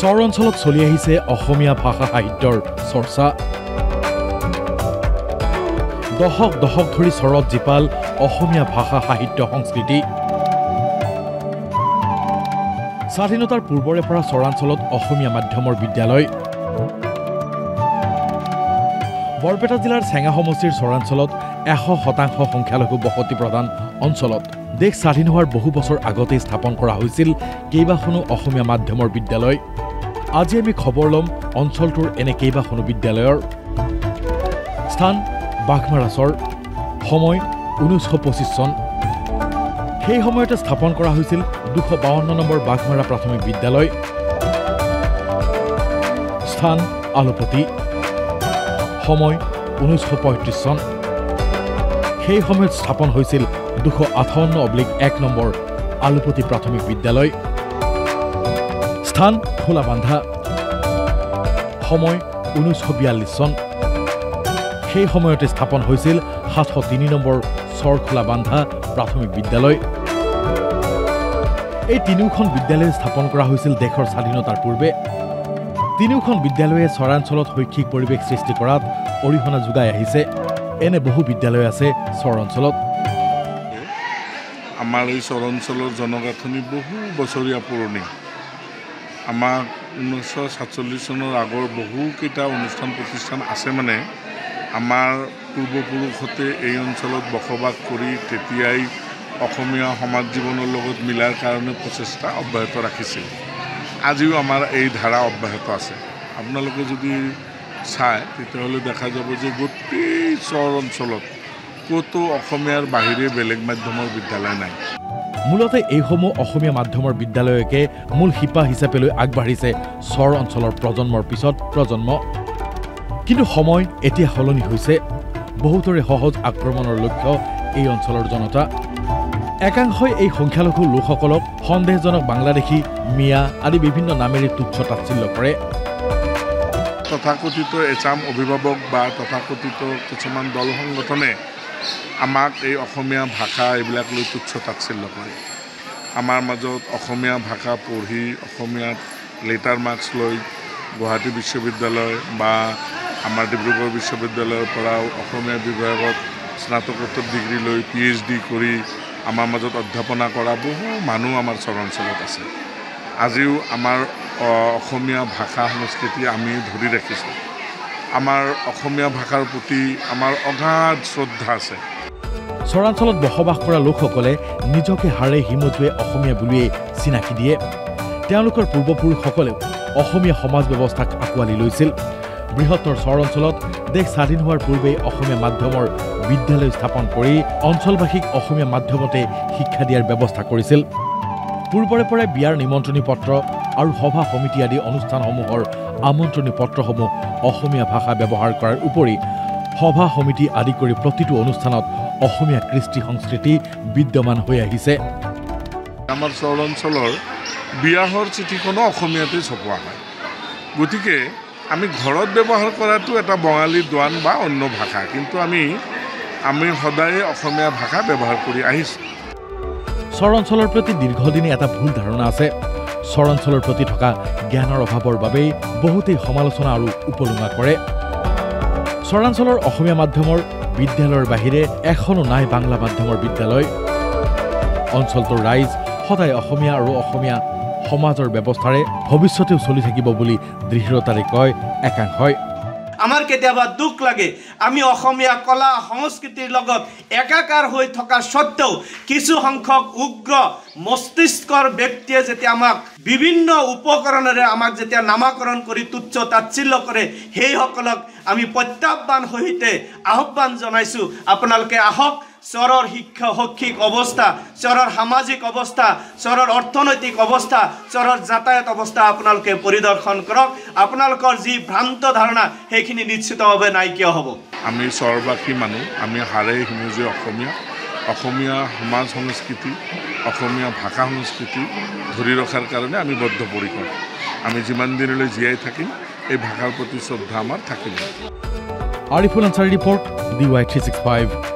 চৰ অঞ্চলত চলি আহিছে অসমীয়া ভাষা সাহিত্যৰ চৰ্চা দশক দশক ধৰি চৰত জীপাল অসমীয়া ভাষা সাহিত্য সংস্কৃতি স্বাধীনতাৰ পূৰ্বৰে পৰা চৰাঞ্চলত অসমীয়া মাধ্যমৰ বিদ্যালয় বৰপেটা জিলাৰ চেঙা সমষ্টিৰ চৰাঞ্চলত 100% সংখ্যালঘু বসতি প্ৰধান অঞ্চলত দেশ স্বাধীন হোৱাৰ বহু বছৰ আগতে স্থাপন কৰা হৈছিল কেইবাখনো অসমীয়া মাধ্যমৰ বিদ্যালয় আজি আমি খবৰ লম অঞ্চলটোৰ এনে কেইবাখনো বিদ্যালয়ৰ স্থান বাঘমাৰাচৰ সময় 1925 চন সেই সময়তে স্থাপন কৰা হৈছিল 252 নম্বৰ বাঘমাৰা প্ৰাথমিক বিদ্যালয় স্থান আলুপতি সময় 1935 চন সেই সময়ত স্থাপন হৈছিল 258/1 নম্বৰ আলুপতি প্ৰাথমিক বিদ্যালয় স্থান খোলাবান্ধা সময় 1942 চন সেই সময়তে স্থাপন হৈছিল 703 নম্বৰ চৰখোলাবান্ধা প্ৰাথমিক বিদ্যালয় এই তিনিওখন বিদ্যালয় স্থাপন কৰা হৈছিল দেশৰ স্বাধীনতাৰ পূৰ্বে তিনিওখন বিদ্যালয়ে চৰাঞ্চলত শৈক্ষিক পৰিৱেশ সৃষ্টি কৰাত অৰিহণা যোগাই আহিছে এনে বহু বিদ্যালয় আছে চৰ অঞ্চলত আমাৰ এই চৰ অঞ্চলৰ জনগাঁথনি বহু বছৰীয়া পুৰণি আমাৰ 1947 চনৰ আগৰ বহুকেইটা অনুষ্ঠান প্ৰতিষ্ঠান আছে মানে আমাৰ পূৰ্বপুৰুষতে এই অঞ্চলত বসবাস কৰি তেতিয়াই অসমীয়া সমাজ জীৱনৰ লগত মিলাৰ কাৰণে প্ৰচেষ্টা অব্যাহত ৰাখিছিল আজিও আমাৰ এই ধাৰা অব্যাহত আছে আপোনালোকে যদি চাই তেতিয়াহ'লে দেখা যাব যে গোটেই চৰ অঞ্চলত ক'তো অসমীয়াৰ বাহিৰে বেলেগ মাধ্যমৰ বিদ্যালয় নাই মূলতে এইসমূহ অসমীয়া মাধ্যমৰ বিদ্যালয়কে মূল শিপা হিচাপে লৈ আগবাঢ়িছে চৰ অঞ্চলৰ প্ৰজন্মৰ পিছত প্ৰজন্ম কিন্তু সময় এতিয়া সলনি হৈছে বহুতৰে সহজ আক্ৰমণৰ লক্ষ্য এই অঞ্চলৰ জনতা একাংশই এই সংখ্যালঘু লোকসকলক সন্দেহজনক বাংলাদেশী মিয়া আদি বিভিন্ন নামেৰে তুচ্ছ তাচ্ছিল্য কৰে তথাকথিত এচাম অভিভাৱক বা তথাকথিত কিছুমান দল সংগঠনে আমাক এই অসমীয়া ভাষা এইবিলাক লৈ তুচ্ছ তাচ্ছিল্য কৰে আমাৰ মাজত অসমীয়া ভাষা পঢ়ি অসমীয়াত লেটাৰ মাৰ্কছ লৈ গুৱাহাটী বিশ্ববিদ্যালয় বা আমাৰ ডিব্ৰুগড় বিশ্ববিদ্যালয়ৰ পৰাও অসমীয়া বিভাগত স্নাতকোত্তৰ ডিগ্ৰী লৈ PhD কৰি আমাৰ মাজত অধ্যাপনা কৰা বহু মানুহ আমাৰ চৰ অঞ্চলত আছে আজিও আমাৰ অসমীয়া ভাষা সংস্কৃতি আমি ধৰি ৰাখিছোঁ আমাৰ অসমীয়া ভাষাৰ প্ৰতি আমাৰ অগাধ শ্ৰদ্ধা আছে চৰাঞ্চলত বসবাস কৰা লোকসকলে নিজকে হাড়ে হিমজুৱে অসমীয়া বুলিয়ে চিনাকি দিয়ে তেওঁলোকৰ পূৰ্বপুৰুষসকলেও অসমীয়া সমাজ ব্যৱস্থাক আঁকোৱালি লৈছিল বৃহত্তৰ চৰ অঞ্চলত দেশ স্বাধীন হোৱাৰ পূৰ্বে অসমীয়া মাধ্যমৰ বিদ্যালয় স্থাপন কৰি অঞ্চলবাসীক অসমীয়া মাধ্যমতে শিক্ষা দিয়াৰ ব্যৱস্থা কৰিছিল পূৰ্বৰে পৰাই বিয়াৰ নিমন্ত্ৰণী পত্ৰ আৰু সভা সমিতি আদি অনুষ্ঠানসমূহৰ আমন্ত্ৰণী পত্ৰসমূহ অসমীয়া ভাষা ব্যৱহাৰ কৰাৰ উপৰি সভা সমিতি আদি কৰি প্ৰতিটো অনুষ্ঠানত অসমীয়া কৃষ্টি সংস্কৃতি বিদ্যমান হৈ আহিছে আমাৰ চৰ অঞ্চলৰ বিয়াহৰ চিঠিখনো অসমীয়াতে ছপোৱা হয় গতিকে আমি ঘৰত ব্যৱহাৰ কৰাটো এটা বঙালী দোৱান বা অন্য ভাষা কিন্তু আমি সদায় অসমীয়া ভাষা ব্যৱহাৰ কৰি আহিছোঁ চৰ অঞ্চলৰ প্ৰতি দীৰ্ঘদিনে এটা ভুল ধাৰণা আছে চৰ অঞ্চলৰ প্ৰতি থকা জ্ঞানৰ অভাৱৰ বাবেই বহুতেই সমালোচনা আৰু উপলুঙা কৰে চৰাঞ্চলৰ অসমীয়া মাধ্যমৰ বিদ্যালয়ৰ বাহিৰে এখনো নাই বাংলা মাধ্যমৰ বিদ্যালয় অঞ্চলটোৰ ৰাইজ সদায় অসমীয়া আৰু অসমীয়া সমাজৰ ব্যৱস্থাৰে ভৱিষ্যতেও চলি থাকিব বুলি দৃঢ়তাৰে কয় একাংশই আমাৰ কেতিয়াবা দুখ লাগে আমি অসমীয়া কলা সংস্কৃতিৰ লগত একাকাৰ হৈ থকা সত্ত্বেও কিছু সংখ্যক উগ্ৰ মস্তিষ্কৰ ব্যক্তিয়ে যেতিয়া আমাক বিভিন্ন উপকৰণেৰে আমাক যেতিয়া নামাকৰণ কৰি তুচ্ছ তাচ্ছিল্য কৰে সেইসকলক আমি প্ৰত্যাহ্বান সহিতে আহ্বান জনাইছোঁ আপোনালোকে আহক চৰৰ শৈক্ষিক অৱস্থা চৰৰ সামাজিক অৱস্থা চৰৰ অৰ্থনৈতিক অৱস্থা চৰৰ যাতায়াত অৱস্থা আপোনালোকে পৰিদৰ্শন কৰক আপোনালোকৰ যি ভ্ৰান্ত ধাৰণা সেইখিনি নিশ্চিতভাৱে নাইকিয়া হ'ব আমি চৰবাসী মানুহ আমি হাড়ে হিমজুৱে অসমীয়া সমাজ সংস্কৃতি অসমীয়া ভাষা সংস্কৃতি ধৰি ৰখাৰ কাৰণে আমি বদ্ধপৰিকৰ আমি যিমান দিনলৈ জীয়াই থাকিম এই ভাষাৰ প্ৰতি শ্ৰদ্ধা আমাৰ থাকিব আৰিফুল আনচাৰী ৰিপৰ্ট DY365